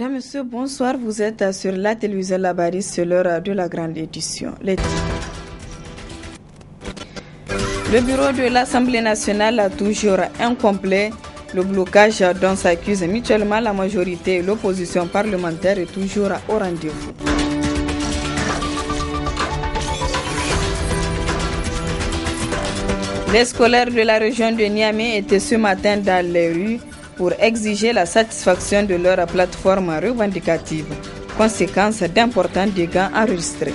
Mesdames, Messieurs, bonsoir. Vous êtes sur la télévision Labaris, c'est l'heure de la grande édition. Le bureau de l'Assemblée nationale a toujours incomplet. Le blocage dont s'accuse mutuellement la majorité et l'opposition parlementaire est toujours au rendez-vous. Les scolaires de la région de Niamey étaient ce matin dans les rues pour exiger la satisfaction de leur plateforme revendicative. Conséquence d'importants dégâts enregistrés.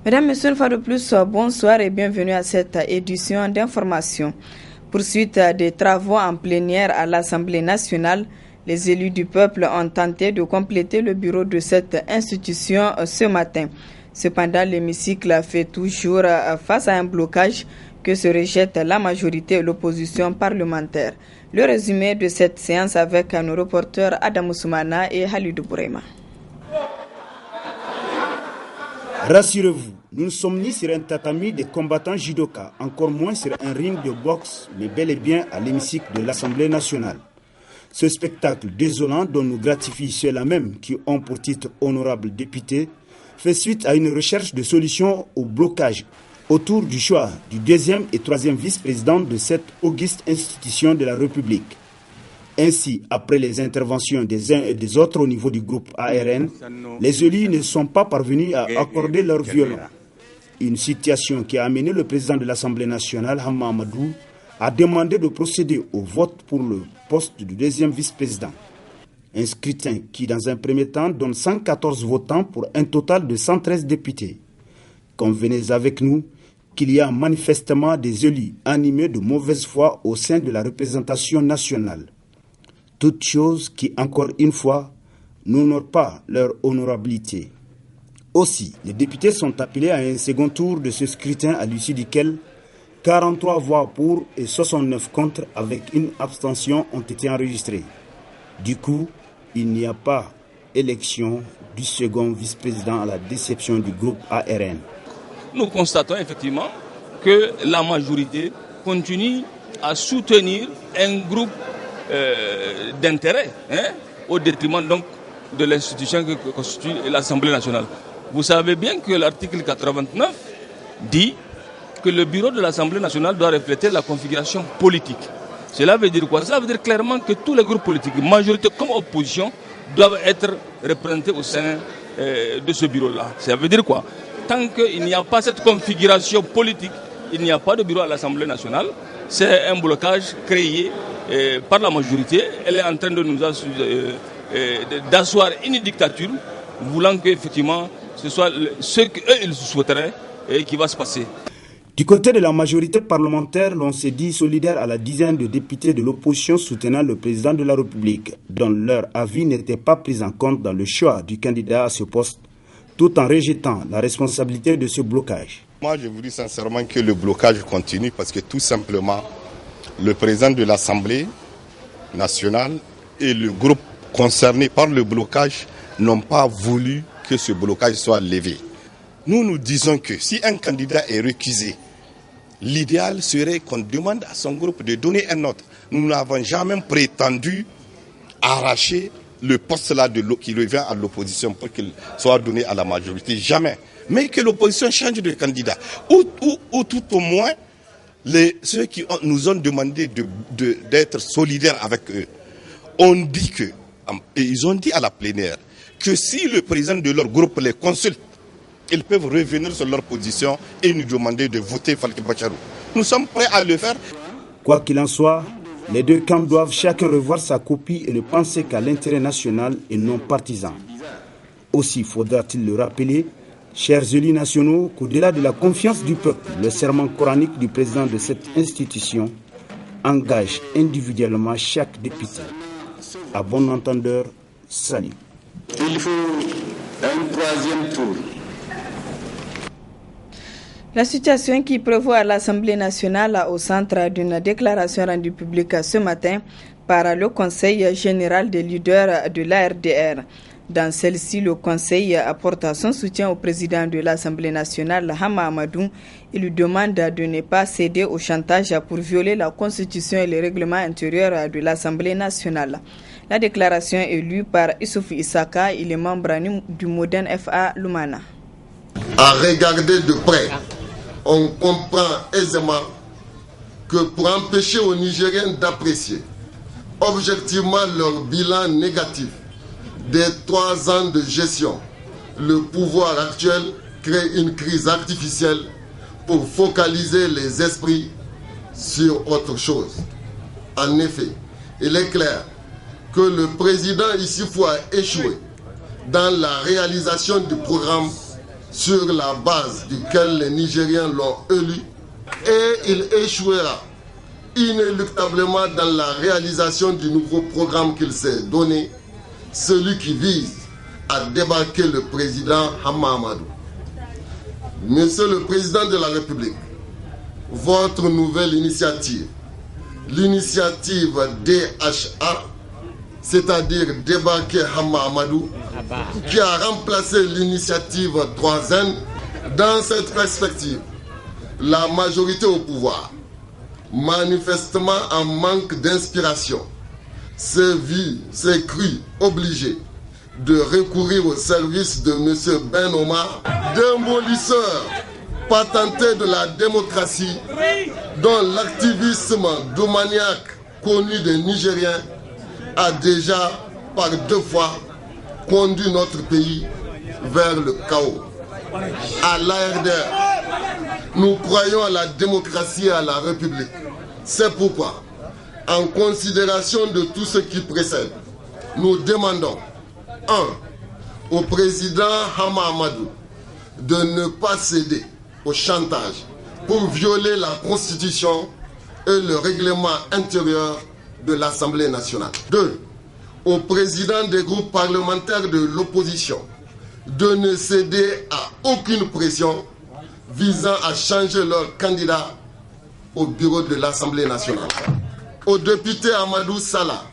Mesdames, Messieurs, une fois de plus, bonsoir et bienvenue à cette édition d'information. Poursuite des travaux en plénière à l'Assemblée nationale, les élus du peuple ont tenté de compléter le bureau de cette institution ce matin. Cependant, l'hémicycle fait toujours face à un blocage que se rejette la majorité et l'opposition parlementaire. Le résumé de cette séance avec nos reporters Adam Soumana et Halidou Bourema. Rassurez-vous, nous ne sommes ni sur un tatami des combattants judoka, encore moins sur un ring de boxe, mais bel et bien à l'hémicycle de l'Assemblée nationale. Ce spectacle désolant dont nous gratifie ceux-là même qui ont pour titre honorable député fait suite à une recherche de solutions au blocage autour du choix du deuxième et troisième vice-président de cette auguste institution de la République. Ainsi, après les interventions des uns et des autres au niveau du groupe ARN, les élus ne sont pas parvenus à accorder leur violon. Une situation qui a amené le président de l'Assemblée nationale, Hama Amadou, à demander de procéder au vote pour le poste du deuxième vice-président. Un scrutin qui, dans un premier temps, donne 114 votants pour un total de 113 députés. Convenez avec nous qu'il y a manifestement des élus animés de mauvaise foi au sein de la représentation nationale. Toutes choses qui, encore une fois, n'honorent pas leur honorabilité. Aussi, les députés sont appelés à un second tour de ce scrutin à l'issue duquel 43 voix pour et 69 contre avec une abstention ont été enregistrées. Du coup, il n'y a pas élection du second vice-président à la déception du groupe ARN. Nous constatons effectivement que la majorité continue à soutenir un groupe d'intérêt, au détriment donc de l'institution que constitue l'Assemblée nationale. Vous savez bien que l'article 89 dit que le bureau de l'Assemblée nationale doit refléter la configuration politique. Cela veut dire quoi? Cela veut dire clairement que tous les groupes politiques, majorité comme opposition, doivent être représentés au sein de ce bureau-là. Ça veut dire quoi? Tant qu'il n'y a pas cette configuration politique, il n'y a pas de bureau à l'Assemblée nationale. C'est un blocage créé par la majorité. Elle est en train de nous d'asseoir une dictature, voulant qu'effectivement ce soit ce qu'eux ils souhaiteraient et qui va se passer. Du côté de la majorité parlementaire, l'on s'est dit solidaire à la dizaine de députés de l'opposition soutenant le président de la République, dont leur avis n'était pas pris en compte dans le choix du candidat à ce poste, tout en rejetant la responsabilité de ce blocage. Moi, je vous dis sincèrement que le blocage continue parce que tout simplement, le président de l'Assemblée nationale et le groupe concerné par le blocage n'ont pas voulu que ce blocage soit levé. Nous disons que si un candidat est récusé, l'idéal serait qu'on demande à son groupe de donner un autre. Nous n'avons jamais prétendu arracher le poste-là qui revient à l'opposition pour qu'il soit donné à la majorité. Jamais. Mais que l'opposition change de candidat. Ou tout au moins, ceux qui nous ont demandé d'être solidaires avec eux, ils ont dit à la plénière que si le président de leur groupe les consulte, ils peuvent revenir sur leur position et nous demander de voter Falki Bacharou. Nous sommes prêts à le faire. Quoi qu'il en soit, les deux camps doivent chacun revoir sa copie et ne penser qu'à l'intérêt national et non partisan. Aussi faudra-t-il le rappeler, chers élus nationaux, qu'au-delà de la confiance du peuple, le serment coranique du président de cette institution engage individuellement chaque député. À bon entendeur, salut. Il faut un troisième tour. La situation qui prévaut à l'Assemblée nationale au centre d'une déclaration rendue publique ce matin par le Conseil général des leaders de l'ARDR. Dans celle-ci, le Conseil apporte son soutien au président de l'Assemblée nationale, Hama Amadou. Il lui demande de ne pas céder au chantage pour violer la Constitution et les règlements intérieurs de l'Assemblée nationale. La déclaration est lue par Issoufou Issaka, il est membre du Modern FA Lumana. À regarder de près, on comprend aisément que pour empêcher aux Nigériens d'apprécier objectivement leur bilan négatif des 3 ans de gestion, le pouvoir actuel crée une crise artificielle pour focaliser les esprits sur autre chose. En effet, il est clair que le président Issoufou a échoué dans la réalisation du programme sur la base duquel les Nigériens l'ont élu, et il échouera inéluctablement dans la réalisation du nouveau programme qu'il s'est donné, celui qui vise à débarquer le président Hama Amadou. Monsieur le Président de la République, votre nouvelle initiative, l'initiative DHA, c'est-à-dire débarquer Hama Amadou, qui a remplacé l'initiative 3N, dans cette perspective, la majorité au pouvoir, manifestement en manque d'inspiration, s'est cru obligé de recourir au service de M. Ben Omar, démolisseur patenté de la démocratie, dont l'activisme domaniaque connu des Nigériens a déjà par 2 fois conduit notre pays vers le chaos. À l'ARDR, nous croyons à la démocratie et à la République. C'est pourquoi, en considération de tout ce qui précède, nous demandons 1. Au président Hama Amadou de ne pas céder au chantage pour violer la Constitution et le règlement intérieur de l'Assemblée nationale. 2. Au président des groupes parlementaires de l'opposition de ne céder à aucune pression visant à changer leur candidat au bureau de l'Assemblée nationale. Aux députés Amadou Salah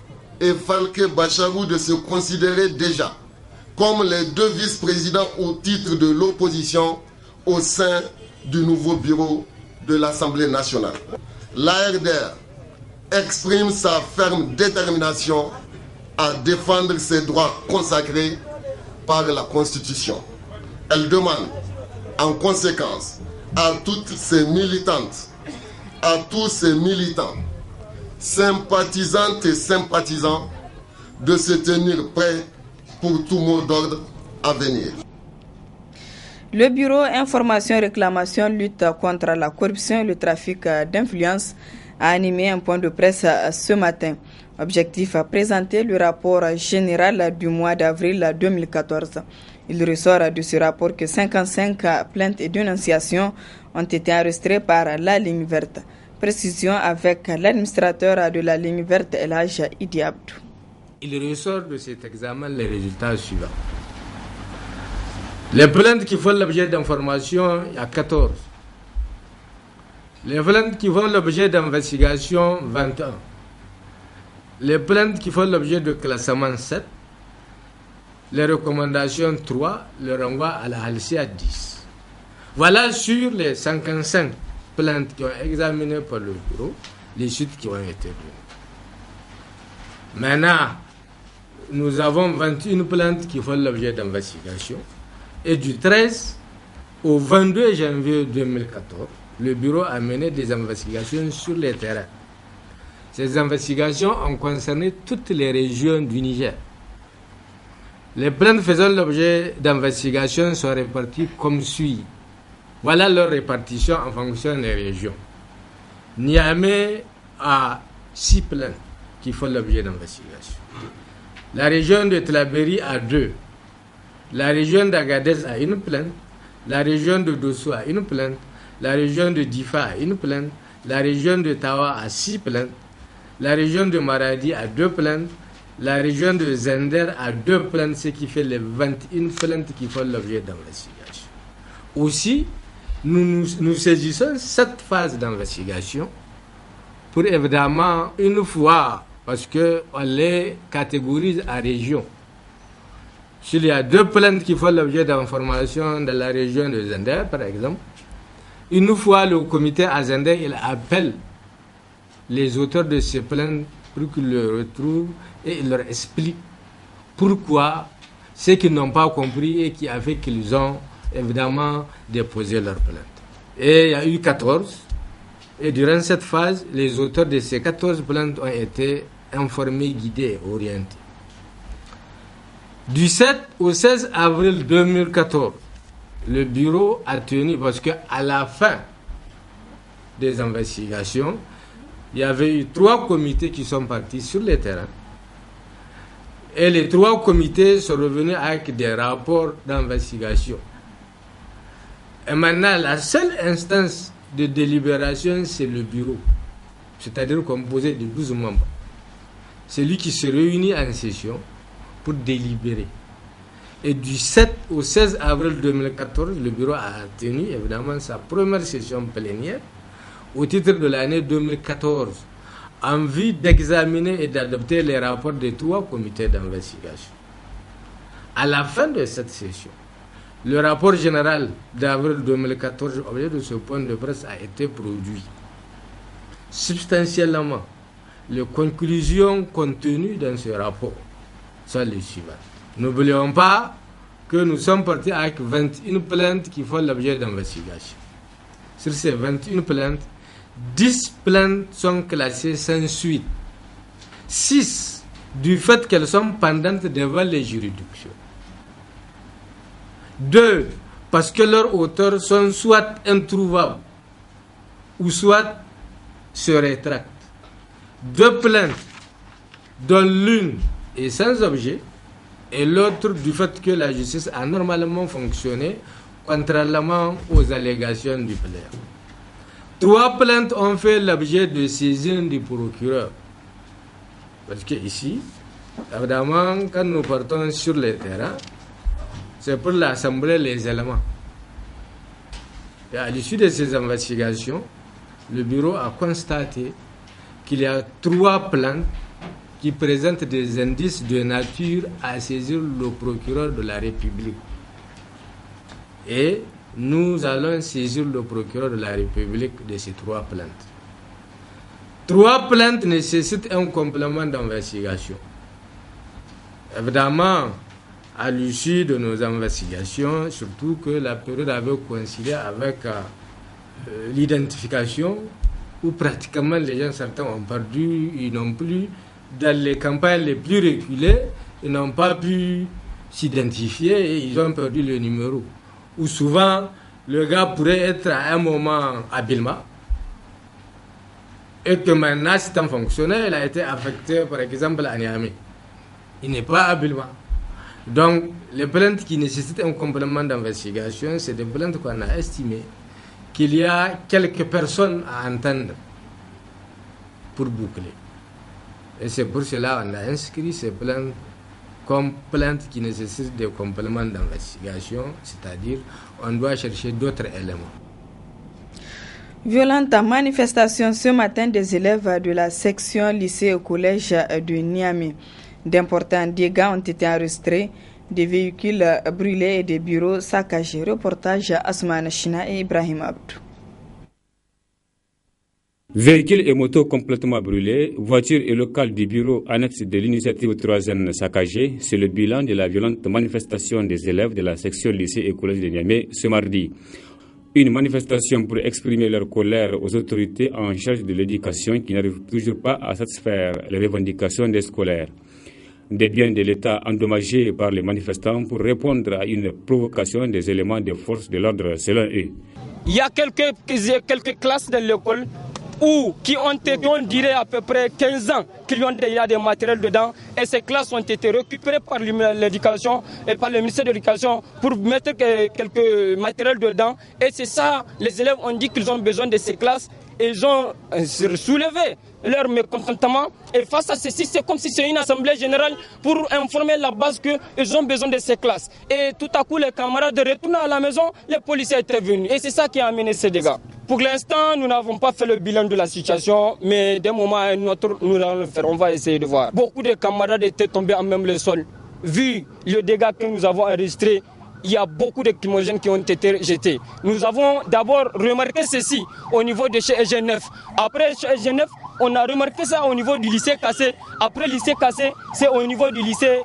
et Falke Bacharou de se considérer déjà comme les 2 vice-présidents au titre de l'opposition au sein du nouveau bureau de l'Assemblée nationale. L'ARDR exprime sa ferme détermination à défendre ses droits consacrés par la Constitution. Elle demande en conséquence à toutes ces militantes, à tous ces militants, sympathisantes et sympathisants de se tenir prêts pour tout mot d'ordre à venir. Le Bureau Information Réclamation Lutte contre la corruption et le trafic d'influence a animé un point de presse ce matin. Objectif à présenter le rapport général du mois d'avril 2014. Il ressort de ce rapport que 55 plaintes et dénonciations ont été enregistrées par la ligne verte. Précision avec l'administrateur de la ligne verte, El Hadj Idi Abdou. Il ressort de cet examen les résultats suivants. Les plaintes qui font l'objet d'information, il y a 14. Les plaintes qui font l'objet d'investigation, 21. Les plaintes qui font l'objet de classement, 7. Les recommandations, 3. Le renvoi à la Halcia, 10. Voilà sur les 55 plaintes qui ont été examinées par le bureau, les suites qui ont été données. Maintenant, nous avons 21 plaintes qui font l'objet d'investigation. Et du 13 au 22 janvier 2014, le bureau a mené des investigations sur les terrains. Ces investigations ont concerné toutes les régions du Niger. Les plaintes faisant l'objet d'investigations sont réparties comme suit. Voilà leur répartition en fonction des régions. Niamey a 6 plaintes qui font l'objet d'investigation. La région de Tlaberi a 2. La région d'Agadez a 1 plainte. La région de Dosso a 1 plainte. La région de Difa a 1 plainte. La région de Tawa a 6 plaintes. La région de Maradi a 2 plaintes. La région de Zender a 2 plaintes, ce qui fait les 21 plaintes qui font l'objet d'investigation. Aussi, nous saisissons cette phase d'investigation pour évidemment, une fois, parce qu'on les catégorise à région. s'il y a 2 plaintes qui font l'objet d'informations dans la région de Zender, par exemple, une fois le comité à Zender, il appelle les auteurs de ces plaintes pour qu'ils le retrouvent et il leur explique pourquoi ce qu'ils n'ont pas compris et qui a fait qu'ils ont évidemment déposé leur plainte. Et il y a eu 14. Et durant cette phase, les auteurs de ces 14 plaintes ont été informés, guidés, orientés. Du 7 au 16 avril 2014, le bureau a tenu, parce qu'à la fin des investigations, il y avait eu 3 comités qui sont partis sur le terrain. Et les 3 comités sont revenus avec des rapports d'investigation. Et maintenant, la seule instance de délibération, c'est le bureau, c'est-à-dire composé de 12 membres. C'est lui qui se réunit en session pour délibérer. Et du 7 au 16 avril 2014, le bureau a tenu évidemment sa première session plénière au titre de l'année 2014, en vue d'examiner et d'adopter les rapports des 3 comités d'investigation. À la fin de cette session, le rapport général d'avril 2014, objet de ce point de presse, a été produit. Substantiellement, les conclusions contenues dans ce rapport sont les suivantes. N'oublions pas que nous sommes partis avec 21 plaintes qui font l'objet d'investigation. Sur ces 21 plaintes, 10 plaintes sont classées sans suite. 6 du fait qu'elles sont pendantes devant les juridictions. 2 parce que leurs auteurs sont soit introuvables ou soit se rétractent. 2 plaintes dont l'une est sans objet et l'autre du fait que la justice a normalement fonctionné contrairement aux allégations du plaignant. 3 plaintes ont fait l'objet de saisine du procureur. Parce que ici, évidemment, quand nous partons sur le terrain, c'est pour l'assembler les éléments. Et à l'issue de ces investigations, le bureau a constaté qu'il y a 3 plaintes qui présentent des indices de nature à saisir le procureur de la République. Et nous allons saisir le procureur de la République de ces 3 plaintes. 3 plaintes nécessitent un complément d'investigation. Évidemment, à l'issue de nos investigations, surtout que la période avait coïncidé avec l'identification, où pratiquement les gens, certains ont perdu, ils n'ont plus, dans les campagnes les plus reculées, ils n'ont pas pu s'identifier et ils ont perdu le numéro. Où souvent, le gars pourrait être à un moment à Bilma, et que maintenant, c'est un fonctionnaire, il a été affecté, par exemple, à Niamey. Il n'est pas à Bilma. Donc, les plaintes qui nécessitent un complément d'investigation, c'est des plaintes qu'on a estimées qu'il y a quelques personnes à entendre pour boucler. Et c'est pour cela qu'on a inscrit ces plaintes comme plaintes qui nécessitent des compléments d'investigation, c'est-à-dire on doit chercher d'autres éléments. Violente manifestation ce matin des élèves de la section lycée et collège de Niamey. D'importants dégâts ont été enregistrés, des véhicules brûlés et des bureaux saccagés. Reportage Asman China et Ibrahim Abdou. Véhicules et motos complètement brûlés, voitures et locales du bureau annexe de l'initiative 3N saccagées, c'est le bilan de la violente manifestation des élèves de la section lycée et collège de Niamey ce mardi. Une manifestation pour exprimer leur colère aux autorités en charge de l'éducation qui n'arrivent toujours pas à satisfaire les revendications des scolaires. Des biens de l'État endommagés par les manifestants pour répondre à une provocation des éléments de force de l'ordre selon eux. Il y a quelques classes de l'école qui ont duré à peu près 15 ans, qu'il y a des matériels dedans, et ces classes ont été récupérées par l'éducation et par le ministère de l'Éducation pour mettre quelques matériels dedans. Et c'est ça, les élèves ont dit qu'ils ont besoin de ces classes. Ils ont soulevé leur mécontentement et face à ceci, c'est comme si c'est une assemblée générale pour informer la base qu'ils ont besoin de ces classes. Et tout à coup, les camarades retournent à la maison, les policiers étaient venus. Et c'est ça qui a amené ces dégâts. Pour l'instant, nous n'avons pas fait le bilan de la situation, mais d'un moment à un autre, nous allons le faire. On va essayer de voir. Beaucoup de camarades étaient tombés à même le sol. vu le dégât que nous avons enregistré, il y a beaucoup d'équipements qui ont été jetés. Nous avons d'abord remarqué ceci au niveau de chez EG9. Après chez EG9, on a remarqué ça au niveau du lycée Kassé. Après le lycée Kassé, c'est au niveau du lycée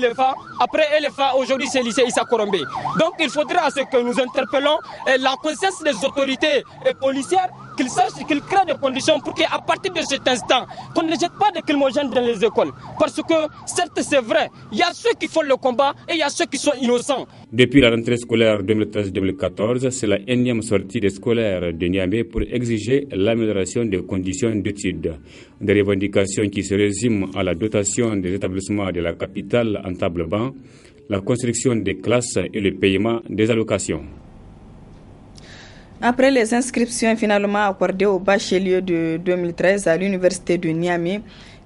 LFA. Après LFA, aujourd'hui, c'est le lycée Issa Korombe. Donc il faudra à ce que nous interpellons la conscience des autorités policières, qu'ils sachent, qu'ils créent des conditions pour qu'à partir de cet instant, qu'on ne jette pas de lacrymogènes dans les écoles. Parce que, certes, c'est vrai, il y a ceux qui font le combat et il y a ceux qui sont innocents. Depuis la rentrée scolaire 2013-2014, c'est la énième sortie des scolaires de Niamey pour exiger l'amélioration des conditions d'études. Des revendications qui se résument à la dotation des établissements de la capitale en table-banc, la construction des classes et le paiement des allocations. Après les inscriptions finalement accordées au bachelier de 2013 à l'université de Niamey,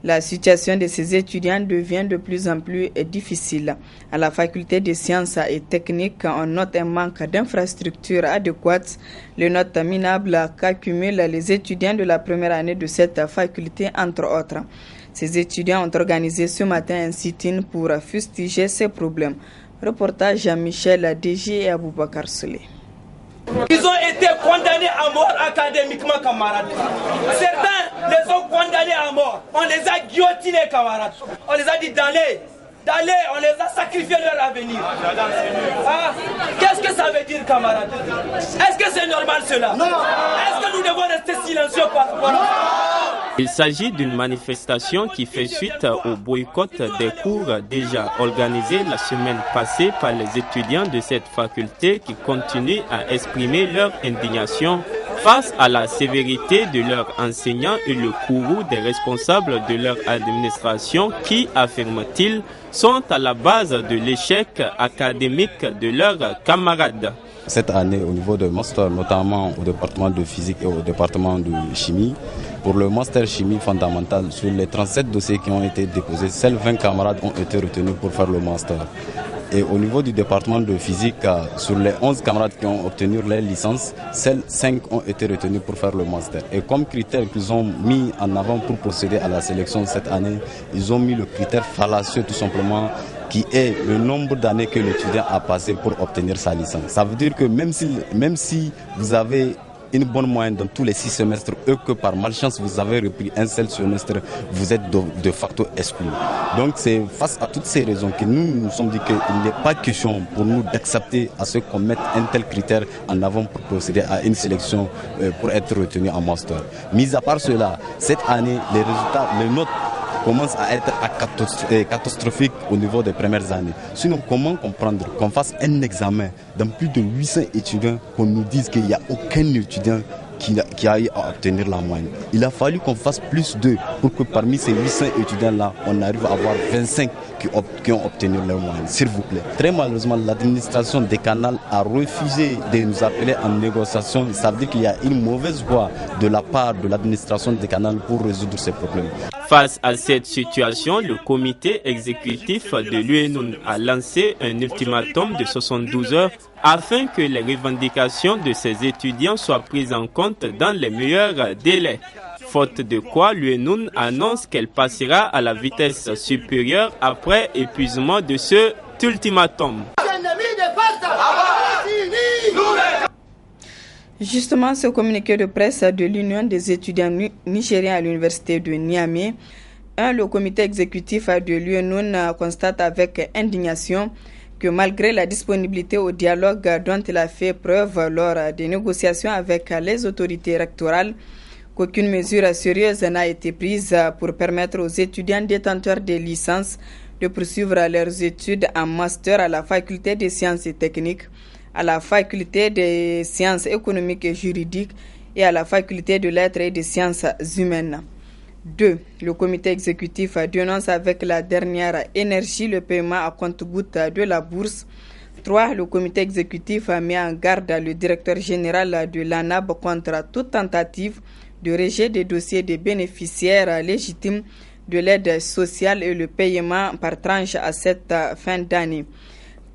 la situation de ces étudiants devient de plus en plus difficile. À la faculté des sciences et techniques, on note un manque d'infrastructures adéquates, les notes minables qu'accumulent les étudiants de la première année de cette faculté, entre autres. Ces étudiants ont organisé ce matin un sit-in pour fustiger ces problèmes. Reportage Jean-Michel Dégé et Aboubakar Souley. Ils ont été condamnés à mort académiquement, camarades. Certains les ont condamnés à mort. On les a guillotinés, camarades. On les a dit d'aller, on les a sacrifiés leur avenir. Ah, qu'est-ce que ça veut dire, camarades? Est-ce que c'est normal cela? Non. Est-ce que nous devons rester silencieux par rapport à ça? Il s'agit d'une manifestation qui fait suite au boycott des cours déjà organisés la semaine passée par les étudiants de cette faculté qui continuent à exprimer leur indignation face à la sévérité de leurs enseignants et le courroux des responsables de leur administration qui, affirment-ils, sont à la base de l'échec académique de leurs camarades. Cette année, au niveau de master, notamment au département de physique et au département de chimie, pour le master chimie fondamentale, sur les 37 dossiers qui ont été déposés, seuls 20 camarades ont été retenus pour faire le master. Et au niveau du département de physique, sur les 11 camarades qui ont obtenu leur licence, seuls 5 ont été retenus pour faire le master. Et comme critère qu'ils ont mis en avant pour procéder à la sélection cette année, ils ont mis le critère fallacieux tout simplement, qui est le nombre d'années que l'étudiant a passé pour obtenir sa licence. Ça veut dire que même si vous avez une bonne moyenne dans tous les 6 semestres et que par malchance vous avez repris un seul semestre, vous êtes de facto exclu. Donc c'est face à toutes ces raisons que nous sommes dit qu'il n'est pas question pour nous d'accepter à ce qu'on mette un tel critère en avant pour procéder à une sélection pour être retenu en master. Mis à part cela, cette année, les résultats, les notes commence à être catastrophique au niveau des premières années. Sinon, comment comprendre qu'on fasse un examen dans plus de 800 étudiants, qu'on nous dise qu'il n'y a aucun étudiant qui a eu à obtenir la moyenne? Il a fallu qu'on fasse plus d'eux pour que parmi ces 800 étudiants-là, on arrive à avoir 25 qui ont obtenu leur moyenne, s'il vous plaît. Très malheureusement, l'administration décanale a refusé de nous appeler en négociation. Ça veut dire qu'il y a une mauvaise voie de la part de l'administration décanale pour résoudre ces problèmes. Face à cette situation, le comité exécutif de l'UNUN a lancé un ultimatum de 72 heures afin que les revendications de ces étudiants soient prises en compte dans les meilleurs délais. Faute de quoi, l'UNUN annonce qu'elle passera à la vitesse supérieure après épuisement de cet ultimatum. Justement, ce communiqué de presse de l'Union des étudiants nigériens à l'université de Niamey, le comité exécutif de l'UNUN constate avec indignation que malgré la disponibilité au dialogue dont il a fait preuve lors des négociations avec les autorités rectorales, qu'aucune mesure sérieuse n'a été prise pour permettre aux étudiants détenteurs des licences de poursuivre leurs études en master à la faculté des sciences et techniques, à la faculté des sciences économiques et juridiques et à la faculté de lettres et des sciences humaines. 2. Le comité exécutif dénonce avec la dernière énergie le paiement à compte-gouttes de la bourse. 3. Le comité exécutif a mis en garde le directeur général de l'ANAB contre toute tentative de rejet des dossiers des bénéficiaires légitimes de l'aide sociale et le paiement par tranche à cette fin d'année.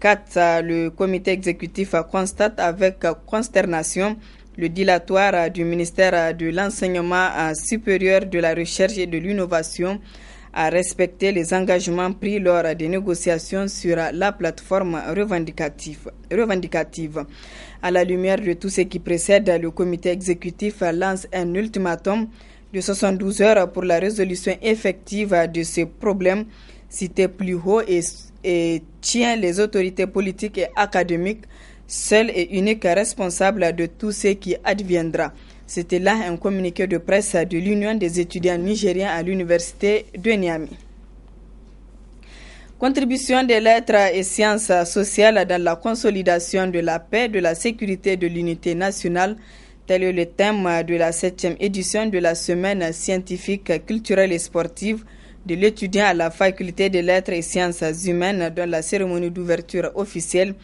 4. Le comité exécutif constate avec consternation le dilatoire du ministère de l'Enseignement supérieur, de la Recherche et de l'Innovation à respecter les engagements pris lors des négociations sur la plateforme revendicative. À la lumière de tout ce qui précède, le comité exécutif lance un ultimatum de 72 heures pour la résolution effective de ce problème cité plus haut et tient les autorités politiques et académiques seuls et uniques responsables de tout ce qui adviendra. C'était là un communiqué de presse de l'Union des étudiants nigériens à l'université de Niamey. Contribution des lettres et sciences sociales dans la consolidation de la paix, de la sécurité et de l'unité nationale, tel est le thème de la 7e édition de la semaine scientifique, culturelle et sportive de l'étudiant à la faculté des lettres et sciences humaines, dont la cérémonie d'ouverture officielle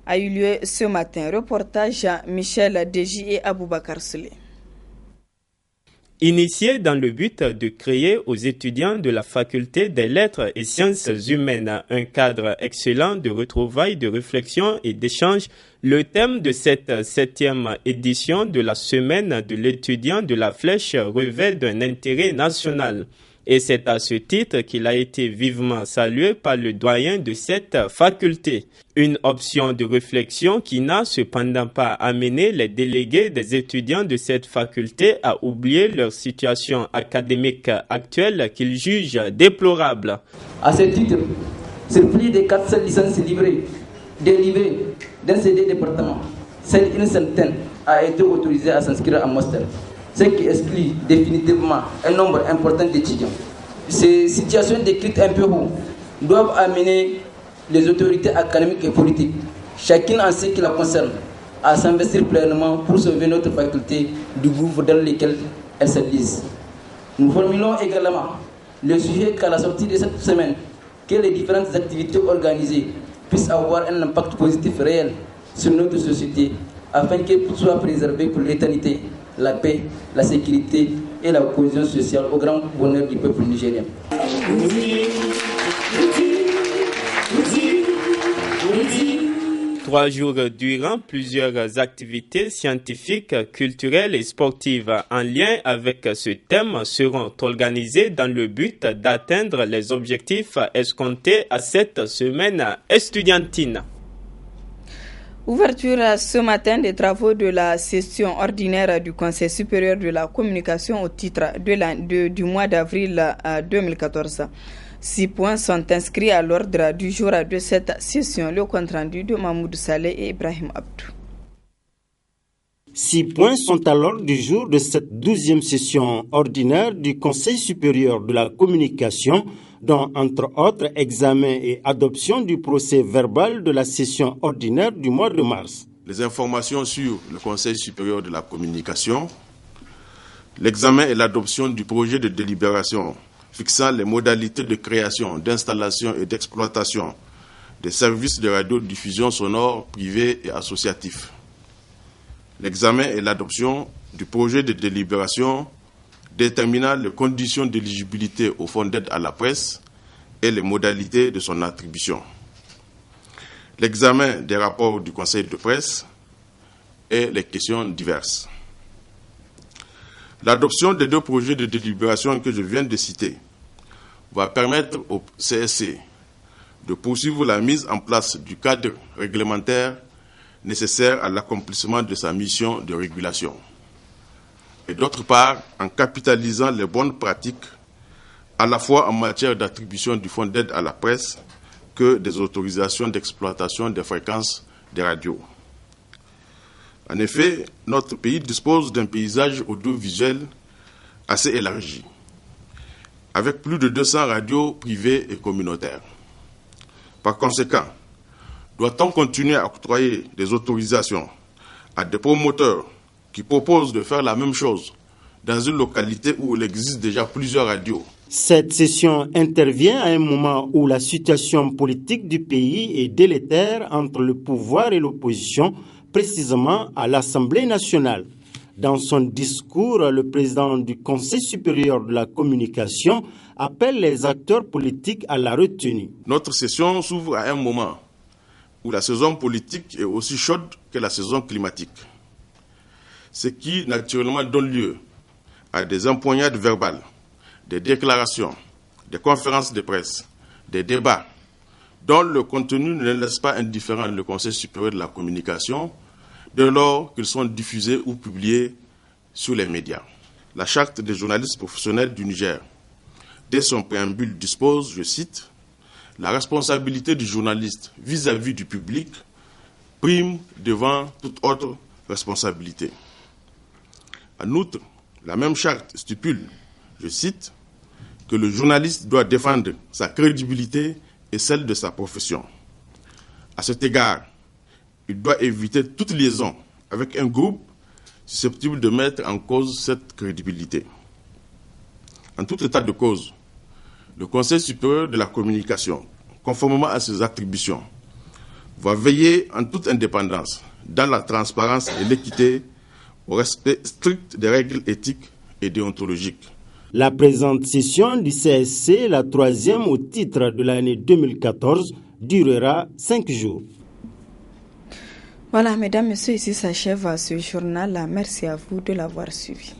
a eu lieu ce matin. Reportage Michel Deji et Aboubakar Souley. Initié dans le but de créer aux étudiants de la faculté des lettres et sciences humaines un cadre excellent de retrouvailles, de réflexion et d'échange, le thème de cette 7e édition de la semaine de l'étudiant de la Flèche revêt d'un intérêt national. Et c'est à ce titre qu'il a été vivement salué par le doyen de cette faculté. Une option de réflexion qui n'a cependant pas amené les délégués des étudiants de cette faculté à oublier leur situation académique actuelle qu'ils jugent déplorable. À ce titre, sur plus de 400 licences délivrées dans ces deux départements, seule une centaine a été autorisée à s'inscrire en master, ce qui exclut définitivement un nombre important d'étudiants. Ces situations décrites un peu haut doivent amener les autorités académiques et politiques, chacune en ce qui la concerne, à s'investir pleinement pour sauver notre faculté du gouffre dans lequel elle se glisse. Nous formulons également le sujet qu'à la sortie de cette semaine, que les différentes activités organisées puissent avoir un impact positif réel sur notre société, afin qu'elle soit préservée pour l'éternité, la paix, la sécurité et la cohésion sociale au grand bonheur du peuple nigérien. 3 jours durant, plusieurs activités scientifiques, culturelles et sportives en lien avec ce thème seront organisées dans le but d'atteindre les objectifs escomptés à cette semaine estudiantine. Ouverture ce matin des travaux de la session ordinaire du Conseil supérieur de la communication au titre du mois d'avril 2014. 6 points sont inscrits à l'ordre du jour de cette session. Le compte rendu de Mahmoud Saleh et Ibrahim Abdou. 6 points sont à l'ordre du jour de cette 12e session ordinaire du Conseil supérieur de la communication, dont entre autres examen et adoption du procès verbal de la session ordinaire du mois de mars. Les informations sur le Conseil supérieur de la communication, l'examen et l'adoption du projet de délibération fixant les modalités de création, d'installation et d'exploitation des services de radiodiffusion sonore privés et associatifs. L'examen et l'adoption du projet de délibération déterminant les conditions d'éligibilité au fonds d'aide à la presse et les modalités de son attribution. L'examen des rapports du Conseil de presse et les questions diverses. L'adoption des 2 projets de délibération que je viens de citer va permettre au CSC de poursuivre la mise en place du cadre réglementaire nécessaire à l'accomplissement de sa mission de régulation. Et d'autre part, en capitalisant les bonnes pratiques, à la fois en matière d'attribution du fonds d'aide à la presse que des autorisations d'exploitation des fréquences des radios. En effet, notre pays dispose d'un paysage audiovisuel assez élargi, avec plus de 200 radios privées et communautaires. Par conséquent, doit-on continuer à octroyer des autorisations à des promoteurs qui proposent de faire la même chose dans une localité où il existe déjà plusieurs radios? Cette session intervient à un moment où la situation politique du pays est délétère entre le pouvoir et l'opposition, précisément à l'Assemblée nationale. Dans son discours, le président du Conseil supérieur de la communication appelle les acteurs politiques à la retenue. Notre session s'ouvre à un moment où la saison politique est aussi chaude que la saison climatique, ce qui naturellement donne lieu à des empoignades verbales, des déclarations, des conférences de presse, des débats, dont le contenu ne laisse pas indifférent le Conseil supérieur de la communication, dès lors qu'ils sont diffusés ou publiés sur les médias. La charte des journalistes professionnels du Niger, dès son préambule, dispose, je cite, « La responsabilité du journaliste vis-à-vis du public prime devant toute autre responsabilité. » En outre, la même charte stipule, je cite, que le journaliste doit défendre sa crédibilité et celle de sa profession. À cet égard, il doit éviter toute liaison avec un groupe susceptible de mettre en cause cette crédibilité. En tout état de cause, le Conseil supérieur de la communication, conformément à ses attributions, va veiller en toute indépendance, dans la transparence et l'équité, au respect strict des règles éthiques et déontologiques. La présente session du CSC, la 3e au titre de l'année 2014, durera 5 jours. Voilà, mesdames, messieurs, ici s'achève ce journal. Merci à vous de l'avoir suivi.